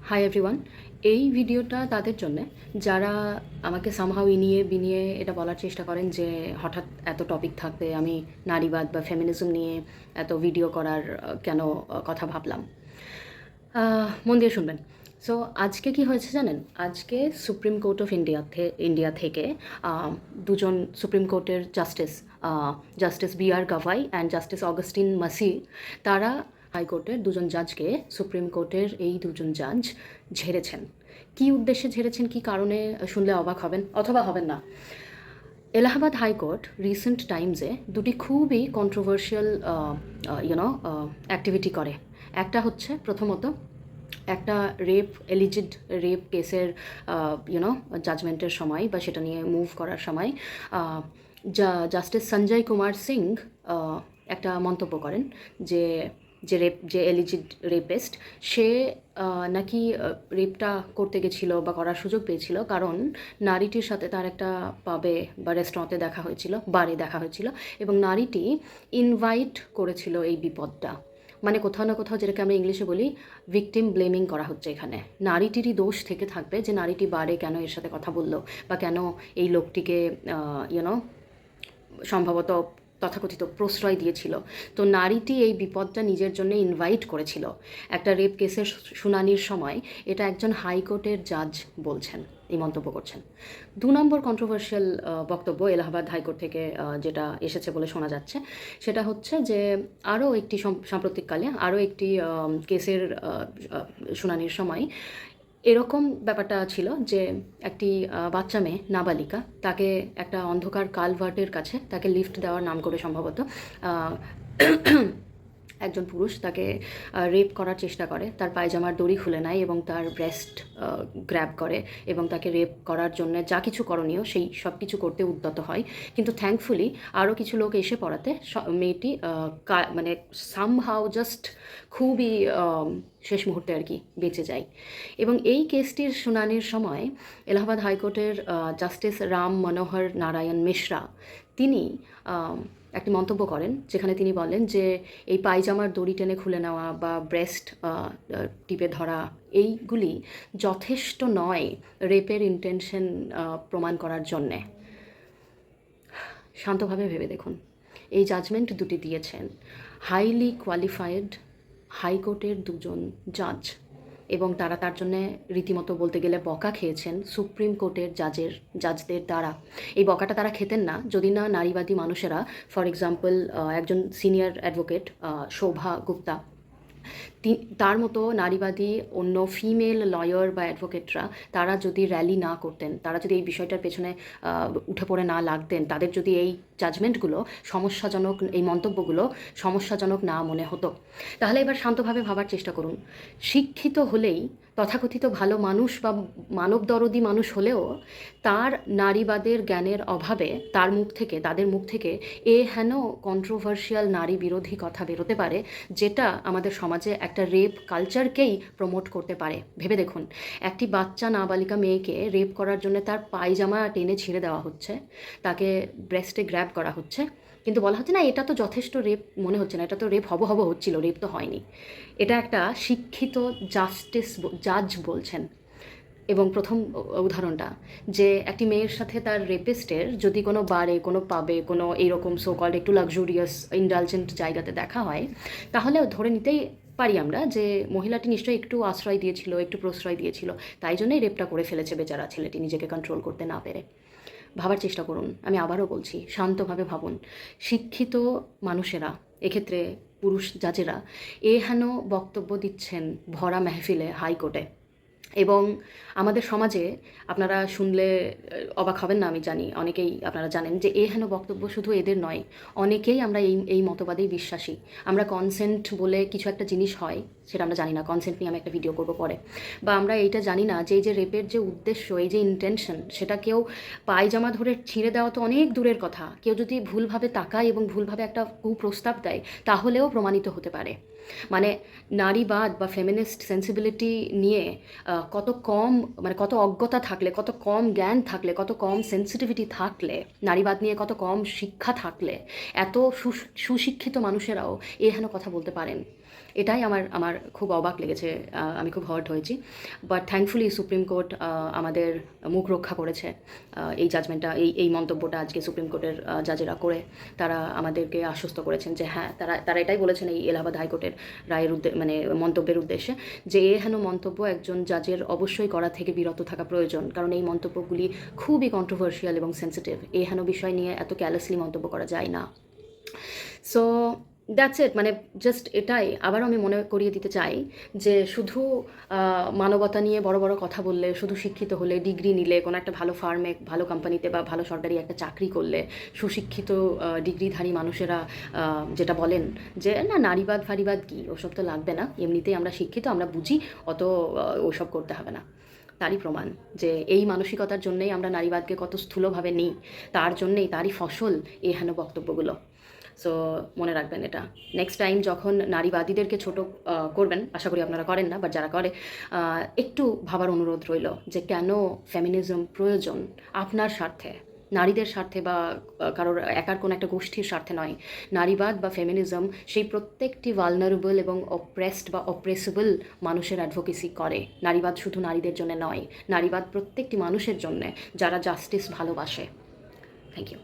Hi everyone. এই ভিডিওটা তাদের জন্যে যারা আমাকে সামহাউ ইনিয়ে বিনিয়ে এটা বলার চেষ্টা করেন যে হঠাৎ এত টপিক থাকতে আমি নারীবাদ বা ফেমিনিজম নিয়ে এত ভিডিও করার কেন কথা ভাবলাম। মন দিয়ে শুনবেন। সো আজকে কি হয়েছে জানেন? আজকে সুপ্রিম কোর্ট অফ ইন্ডিয়া থেকে দুজন সুপ্রিম কোর্টের justice B R Gavai and justice Augustine Masih, তারা হাইকোর্টের দুজন জাজকে সুপ্রিম কোর্টের এই দুজন জাজ ঝেড়েছেন। কী উদ্দেশ্যে ঝেড়েছেন, কী কারণে শুনলে অবাক হবেন অথবা হবেন না। এলাহাবাদ হাইকোর্ট রিসেন্ট টাইমসে দুটি খুবই কন্ট্রোভার্সিয়াল অ্যাক্টিভিটি করে। একটা হচ্ছে প্রথমত একটা এলিজিড রেপ কেসের জাজমেন্টের সময় বা সেটা নিয়ে মুভ করার সময় জাস্টিস সঞ্জয় কুমার সিং একটা মন্তব্য করেন যে যে এলিজিড রেপিস্ট সে নাকি রেপটা করতে গেছিল বা করার সুযোগ পেয়েছিল কারণ নারীটির সাথে তার একটা পাবে বা রেস্টুরেন্টে বারে দেখা হয়েছিল এবং নারীটি ইনভাইট করেছিল এই বিপদটা। মানে কোথাও না কোথাও যেটাকে আমরা ইংলিশে বলি ভিকটিম ব্লেমিং করা হচ্ছে। এখানে নারীটিরই দোষ থেকে থাকবে যে নারীটি বারে কেন এর সাথে কথা বললো বা কেন এই লোকটিকে সম্ভবত তথাকথিত প্রশ্রয় দিয়েছিল। তো নারীটি এই বিপদটা নিজের জন্য ইনভাইট করেছিল একটা রেপ কেসের শুনানির সময়। এটা একজন হাইকোর্টের জাজ বলছেন, এই মন্তব্য করছেন। 2 নম্বর কন্ট্রোভার্সিয়াল বক্তব্য এলাহাবাদ হাইকোর্ট থেকে যেটা এসেছে বলে শোনা যাচ্ছে সেটা হচ্ছে যে আরও একটি সাম্প্রতিককালে আরও একটি কেসের শুনানির সময় এরকম ব্যাপারটা ছিল যে একটি বাচ্চা মেয়ে নাবালিকা, তাকে একটা অন্ধকার কালভার্টের কাছে তাকে লিফট দেওয়ার নাম করে সম্ভবত একজন পুরুষ তাকে রেপ করার চেষ্টা করে, তার পায়জামার দড়ি খুলে নেয় এবং তার ব্রেস্ট গ্র্যাব করে এবং তাকে রেপ করার জন্য যা কিছু করণীয় সেই সব কিছু করতে উদ্যত হয়। কিন্তু থ্যাঙ্কফুলি আরও কিছু লোক এসে পড়াতে মেয়েটি মানে সামহাউ জাস্ট খুবই শেষ মুহূর্তে আর কি বেঁচে যায়। এবং এই কেসটির শুনানির সময় এলাহাবাদ হাইকোর্টের জাস্টিস রাম মনোহর নারায়ণ মিশ্রা তিনি একটি মন্তব্য করেন যেখানে তিনি বলেন যে এই পায়জামার দড়ি টেনে খুলে নেওয়া বা ব্রেস্ট টিপে ধরা এইগুলি যথেষ্ট নয় রেপের ইন্টেনশন প্রমাণ করার জন্যে। শান্তভাবে ভেবে দেখুন, এই জাজমেন্ট দুটি দিয়েছেন হাইলি কোয়ালিফাইড হাইকোর্টের দুজন জাজ এবং তারা তার জন্যে রীতিমতো বলতে গেলে বকা খেয়েছেন সুপ্রিম কোর্টের জাজদের দ্বারা। এই বকাটা তারা খেতেন না যদি না নারীবাদী মানুষেরা, ফর এক্সাম্পল একজন সিনিয়র অ্যাডভোকেট শোভা গুপ্তা, তার মতো নারীবাদী অন্য ফিমেল লয়ার বা অ্যাডভোকেটরা তারা যদি র্যালি না করতেন, তারা যদি এই বিষয়টার পেছনে উঠে পড়ে না লাগতেন, তাদের যদি এই জাজমেন্টগুলো সমস্যাজনক, এই মন্তব্যগুলো সমস্যাজনক না মনে হতো, তাহলে এবার শান্তভাবে ভাবার চেষ্টা করুন। শিক্ষিত হলেই তথাকথিত ভালো মানুষ বা মানবদরদী মানুষ হলেও তার নারীবাদের জ্ঞানের অভাবে তাদের মুখ থেকে হেন কন্ট্রোভার্সিয়াল নারী বিরোধী কথা বেরোতে পারে যেটা আমাদের সমাজে একটা রেপ কালচারকেই প্রমোট করতে পারে। ভেবে দেখুন, একটি বাচ্চা নাবালিকা মেয়েকে রেপ করার জন্য তার পায়জামা টেনে ছিঁড়ে দেওয়া হচ্ছে, তাকে ব্রেস্টে গ্র্যাব করা হচ্ছে, কিন্তু বলা হচ্ছে না এটা তো যথেষ্ট রেপ মনে হচ্ছে না, এটা তো রেপ হব হচ্ছিল, রেপ তো হয়নি। এটা একটা শিক্ষিত জাজ বলছেন। এবং প্রথম উদাহরণটা যে একটি মেয়ের সাথে তার রেপিস্টের যদি কোনো বারে, কোনো পাবে, কোনো এইরকম সো কল্ড একটু লাক্সুরিয়াস ইন্ডালজেন্ট জায়গাতে দেখা হয়, তাহলে ধরে নিতেই পারি আমরা যে মহিলাটি নিশ্চয়ই একটু আশ্রয় দিয়েছিল, একটু প্রশ্রয় দিয়েছিল, তাই জন্যই রেপটা করে ফেলেছে বেচারা ছেলেটি নিজেকে কন্ট্রোল করতে না পেরে। ভাবার চেষ্টা করুন, আমি আবারও বলছি, শান্তভাবে ভাবুন। শিক্ষিত মানুষেরা, এক্ষেত্রে পুরুষ জাজেরা হেন বক্তব্য দিচ্ছেন ভরা মেহফিলে হাইকোর্টে। এবং আমাদের সমাজে আপনারা শুনলে অবাক হবেন না, আমি জানি অনেকেই আপনারা জানেন যে হেন বক্তব্য শুধু এদের নয়, অনেকেই আমরা এই মতবাদেই বিশ্বাসী। আমরা কনসেন্ট বলে কিছু একটা জিনিস হয় সেটা আমরা জানি না, কনসেন্ট নিয়ে আমি একটা ভিডিও করবো পরে। বা আমরা এইটা জানি না যে এই যে রেপের যে উদ্দেশ্য, এই যে ইন্টেনশন, সেটা কেউ পায়জামা ধরে ছিঁড়ে দেওয়া তো অনেক দূরের কথা, কেউ যদি ভুলভাবে তাকায় এবং ভুলভাবে একটা কুপ্রস্তাব দেয় তাহলেও প্রমাণিত হতে পারে। মানে নারীবাদ বা ফেমিনিস্ট সেন্সিবিলিটি নিয়ে কত কম, মানে কত অজ্ঞতা থাকলে, কত কম জ্ঞান থাকলে, কত কম সেন্সিটিভিটি থাকলে, নারীবাদ নিয়ে কত কম শিক্ষা থাকলে এত সুশিক্ষিত মানুষেরাও হেন কথা বলতে পারেন। এটাই আমার আমার খুব অবাক লেগেছে, আমি খুব হার্ট হয়েছি। বাট থ্যাঙ্কফুলি সুপ্রিম কোর্ট আমাদের মুখ রক্ষা করেছে। এই জাজমেন্টটা, এই মন্তব্যটা আজকে সুপ্রিম কোর্টের জাজেরা করে তারা আমাদেরকে আশ্বস্ত করেছেন যে হ্যাঁ, তারা এটাই বলেছেন এই এলাহাবাদ হাইকোর্টের রায়ের মানে মন্তব্যের উদ্দেশ্যে, যে এহেন মন্তব্য একজন জাজের অবশ্যই করা থেকে বিরত থাকা প্রয়োজন, কারণ এই মন্তব্যগুলি খুবই কন্ট্রোভার্সিয়াল এবং সেন্সিটিভ। এহেন বিষয় নিয়ে এত ক্যালেসলি মন্তব্য করা যায় না। সো দ্যাটস ইট, মানে জাস্ট এটাই আবারও আমি মনে করিয়ে দিতে চাই যে শুধু মানবতা নিয়ে বড় বড় কথা বললে, শুধু শিক্ষিত হলে, ডিগ্রি নিলে, কোনো একটা ভালো ফার্মে, ভালো কোম্পানিতে বা ভালো সরকারি একটা চাকরি করলে সুশিক্ষিত ডিগ্রিধারী মানুষেরা যেটা বলেন যে না নারীবাদ ফারিবাদ কী, ওসব তো লাগবে না, এমনিতেই আমরা শিক্ষিত, আমরা বুঝি, অত ওসব করতে হবে না। তারই প্রমাণ যে এই মানসিকতার জন্যেই আমরা নারীবাদকে কত স্থূলভাবে নিই, তার জন্যেই, তারই ফসল এই হেন বক্তব্যগুলো। সো মনে রাখবেন এটা, নেক্সট টাইম যখন নারীবাদীদেরকে ছোট করবেন, আশা করি আপনারা করেন না, বাট যারা করে একটু ভাবার অনুরোধ রইল যে কেন ফেমিনিজম প্রয়োজন আপনার স্বার্থে, নারীদের স্বার্থে বা কারোর একার কোনো একটা গোষ্ঠীর স্বার্থে নয়। নারীবাদ বা ফেমিনিজম সেই প্রত্যেকটি ভালনারেবল এবং অপ্রেসড বা অপ্রেসেবল মানুষের অ্যাডভোকেসি করে। নারীবাদ শুধু নারীদের জন্য নয়, নারীবাদ প্রত্যেকটি মানুষের জন্যে যারা জাস্টিস ভালোবাসে। Thank you.